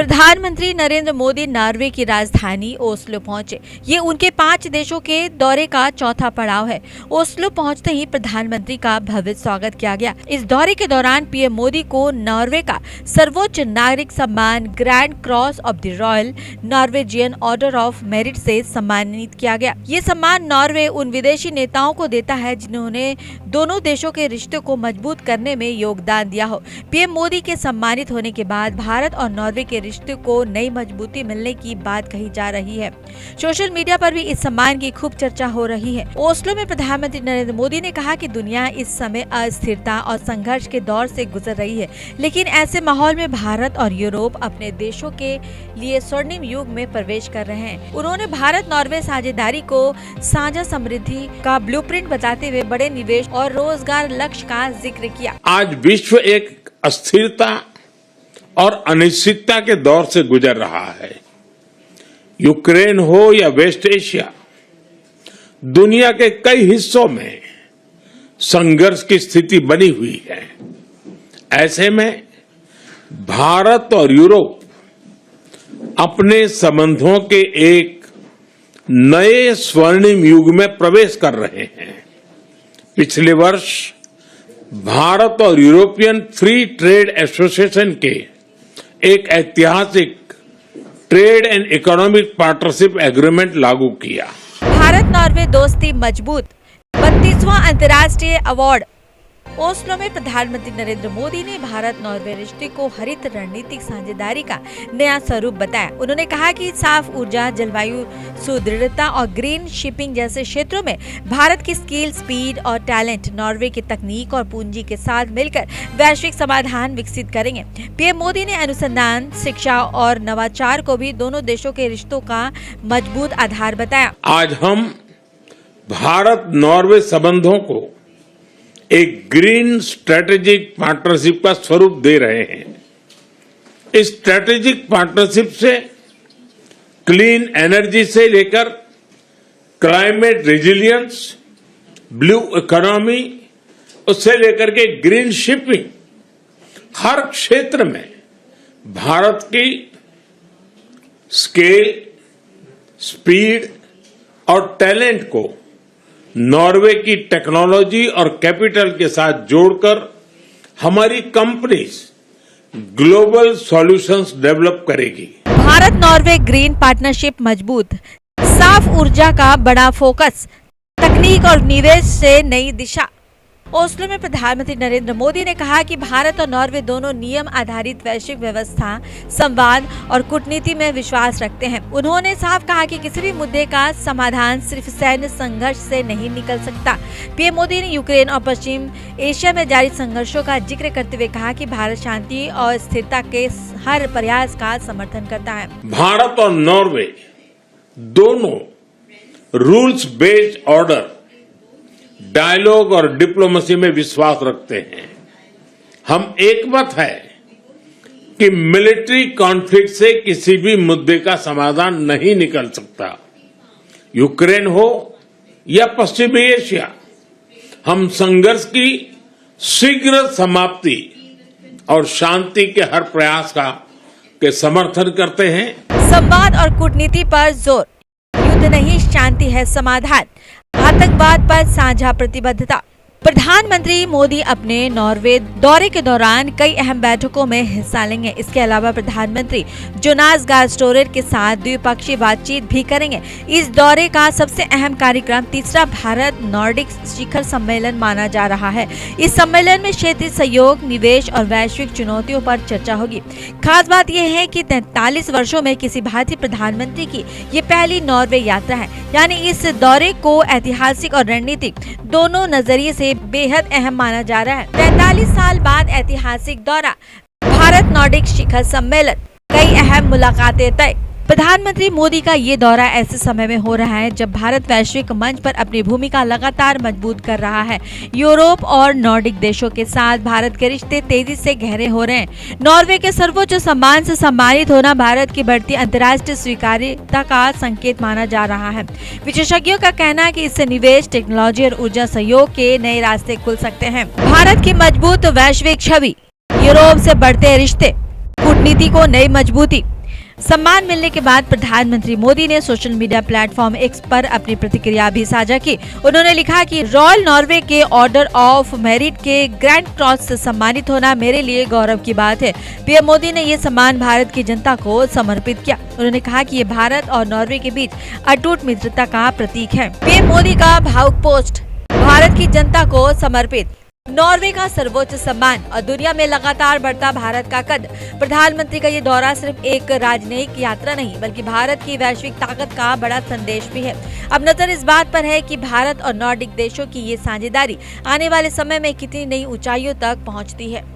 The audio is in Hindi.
प्रधानमंत्री नरेंद्र मोदी नॉर्वे की राजधानी ओस्लो पहुंचे। ये उनके 5 देशों के दौरे का चौथा पड़ाव है। ओस्लो पहुंचते ही प्रधानमंत्री का भव्य स्वागत किया गया। इस दौरे के दौरान पीएम मोदी को नॉर्वे का सर्वोच्च नागरिक सम्मान grand cross of the royal Norwegian order of merit से सम्मानित किया गया। ये सम्मान नॉर्वे उन विदेशी नेताओं को देता है जिन्होंने दोनों देशों के रिश्ते को मजबूत करने में योगदान दिया हो। पीएम मोदी के सम्मानित होने के बाद भारत और नॉर्वे के रिश्ते को नई मजबूती मिलने की बात कही जा रही है। सोशल मीडिया पर भी इस सम्मान की खूब चर्चा हो रही है। ओस्लो में प्रधानमंत्री नरेंद्र मोदी ने कहा कि दुनिया इस समय अस्थिरता और संघर्ष के दौर से गुजर रही है, लेकिन ऐसे माहौल में भारत और यूरोप अपने देशों के लिए स्वर्णिम युग में प्रवेश कर रहे हैं। उन्होंने भारत नॉर्वे साझेदारी को साझा समृद्धि का ब्लूप्रिंट बताते हुए बड़े निवेश और रोजगार लक्ष्य का जिक्र किया। आज विश्व एक अस्थिरता और अनिश्चितता के दौर से गुजर रहा है। यूक्रेन हो या वेस्ट एशिया, दुनिया के कई हिस्सों में संघर्ष की स्थिति बनी हुई है। ऐसे में भारत और यूरोप अपने संबंधों के एक नए स्वर्णिम युग में प्रवेश कर रहे हैं। पिछले वर्ष भारत और यूरोपियन फ्री ट्रेड एसोसिएशन के एक ऐतिहासिक trade and economic partnership agreement लागू किया। भारत नॉर्वे दोस्ती मजबूत 32वां अंतर्राष्ट्रीय अवार्ड। ओस्लो में प्रधानमंत्री नरेंद्र मोदी ने भारत नॉर्वे रिश्ते को हरित रणनीतिक साझेदारी का नया स्वरूप बताया। उन्होंने कहा कि साफ ऊर्जा, जलवायु सुदृढ़ता और ग्रीन शिपिंग जैसे क्षेत्रों में भारत की स्किल, स्पीड और टैलेंट नॉर्वे की तकनीक और पूंजी के साथ मिलकर वैश्विक समाधान विकसित करेंगे। पीएम मोदी ने अनुसंधान, शिक्षा और नवाचार को भी दोनों देशों के रिश्तों का मजबूत आधार बताया। आज हम भारत नॉर्वे संबंधों को एक ग्रीन स्ट्रेटेजिक पार्टनरशिप का स्वरूप दे रहे हैं। इस स्ट्रेटेजिक पार्टनरशिप से क्लीन एनर्जी से लेकर क्लाइमेट रेजिलियंस, ब्लू इकोनॉमी, उससे लेकर के ग्रीन शिपिंग, हर क्षेत्र में भारत की स्केल, स्पीड और टैलेंट को नॉर्वे की टेक्नोलॉजी और कैपिटल के साथ जोड़कर हमारी कंपनीज ग्लोबल सॉल्यूशंस डेवलप करेगी। भारत नॉर्वे ग्रीन पार्टनरशिप मजबूत, साफ ऊर्जा का बड़ा फोकस, तकनीक और निवेश से नई दिशा। ओस्लो में प्रधानमंत्री नरेंद्र मोदी ने कहा कि भारत और नॉर्वे दोनों नियम आधारित वैश्विक व्यवस्था, संवाद और कूटनीति में विश्वास रखते हैं। उन्होंने साफ कहा कि किसी भी मुद्दे का समाधान सिर्फ सैन्य संघर्ष से नहीं निकल सकता। पीएम मोदी ने यूक्रेन और पश्चिम एशिया में जारी संघर्षों का जिक्र करते हुए कहा कि भारत शांति और स्थिरता के हर प्रयास का समर्थन करता है। भारत और नॉर्वे दोनों रूल्स बेस्ड ऑर्डर, डायलॉग और डिप्लोमेसी में विश्वास रखते हैं। हम एकमत है कि मिलिट्री कॉन्फ्लिक्ट से किसी भी मुद्दे का समाधान नहीं निकल सकता। यूक्रेन हो या पश्चिमी एशिया, हम संघर्ष की शीघ्र समाप्ति और शांति के हर प्रयास के समर्थन करते हैं। संवाद और कूटनीति पर जोर, युद्ध नहीं शांति है समाधान, आतंकवाद पर साझा प्रतिबद्धता। प्रधानमंत्री मोदी अपने नॉर्वे दौरे के दौरान कई अहम बैठकों में हिस्सा लेंगे। इसके अलावा प्रधानमंत्री जोनास गार स्टोरेर के साथ द्विपक्षीय बातचीत भी करेंगे। इस दौरे का सबसे अहम कार्यक्रम तीसरा भारत नॉर्डिक शिखर सम्मेलन माना जा रहा है। इस सम्मेलन में क्षेत्रीय सहयोग, निवेश और वैश्विक चुनौतियों पर चर्चा होगी। खास बात यह है कि 43 वर्षों में किसी भारतीय प्रधानमंत्री की ये पहली नॉर्वे यात्रा है, यानी इस दौरे को ऐतिहासिक और रणनीतिक दोनों नजरिए से बेहद अहम माना जा रहा है। 43 साल बाद ऐतिहासिक दौरा, भारत नॉर्डिक शिखर सम्मेलन, कई अहम मुलाकातें तय। प्रधानमंत्री मोदी का ये दौरा ऐसे समय में हो रहा है जब भारत वैश्विक मंच पर अपनी भूमिका लगातार मजबूत कर रहा है। यूरोप और नॉर्डिक देशों के साथ भारत के रिश्ते तेजी से गहरे हो रहे हैं। नॉर्वे के सर्वोच्च सम्मान से सम्मानित होना भारत की बढ़ती अंतर्राष्ट्रीय स्वीकार्यता का संकेत माना जा रहा है। विशेषज्ञों का कहना है कि इससे निवेश, टेक्नोलॉजी और ऊर्जा सहयोग के नए रास्ते खुल सकते हैं। भारत की मजबूत वैश्विक छवि, यूरोप से बढ़ते रिश्ते, कूटनीति को नई मजबूती। सम्मान मिलने के बाद प्रधानमंत्री मोदी ने सोशल मीडिया प्लेटफॉर्म एक्स पर अपनी प्रतिक्रिया भी साझा की। उन्होंने लिखा कि रॉयल नॉर्वे के ऑर्डर ऑफ मेरिट के ग्रैंड क्रॉस से सम्मानित होना मेरे लिए गौरव की बात है। पीएम मोदी ने ये सम्मान भारत की जनता को समर्पित किया। उन्होंने कहा कि ये भारत और नॉर्वे के बीच अटूट मित्रता का प्रतीक है। पीएम मोदी का भावुक पोस्ट, भारत की जनता को समर्पित। नॉर्वे का सर्वोच्च सम्मान और दुनिया में लगातार बढ़ता भारत का कद। प्रधानमंत्री का ये दौरा सिर्फ एक राजनयिक यात्रा नहीं बल्कि भारत की वैश्विक ताकत का बड़ा संदेश भी है। अब नजर इस बात पर है कि भारत और नॉर्डिक देशों की ये साझेदारी आने वाले समय में कितनी नई ऊंचाइयों तक पहुंचती है।